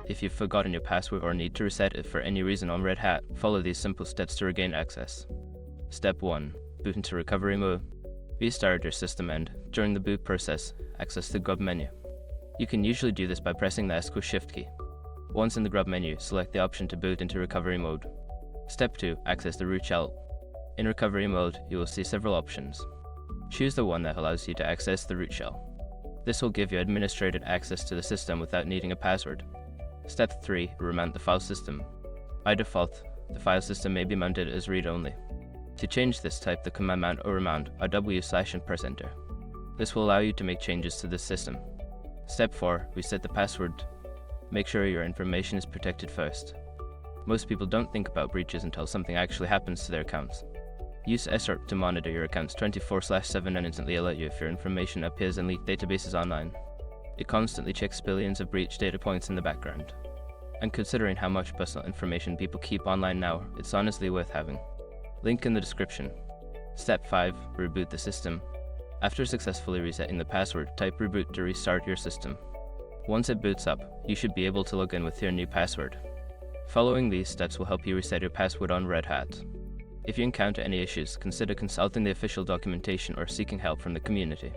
If you've forgotten your password or need to reset it for any reason on Red Hat, follow these simple steps to regain access. Step 1. Boot into recovery mode. Restart your system and, during the boot process, access the grub menu. You can usually do this by pressing the ESCO Shift key. Once in the grub menu, select the option to boot into recovery mode. Step 2. Access the root shell. In recovery mode, you will see several options. Choose the one that allows you to access the root shell. This will give you administrated access to the system without needing a password. Step 3. Remount the file system. By default, the file system may be mounted as read-only. To change this, type the command mount or remount RW/ and press enter. This will allow you to make changes to the system. Step 4. Reset the password. Make sure your information is protected first. Most people don't think about breaches until something actually happens to their accounts. Use SRP to monitor your accounts 24/7 and instantly alert you if your information appears in leaked databases online. It constantly checks billions of breach data points in the background. And considering how much personal information people keep online now, it's honestly worth having. Link in the description. Step 5. Reboot the system. After successfully resetting the password, type reboot to restart your system. Once it boots up, you should be able to log in with your new password. Following these steps will help you reset your password on Red Hat. If you encounter any issues, consider consulting the official documentation or seeking help from the community.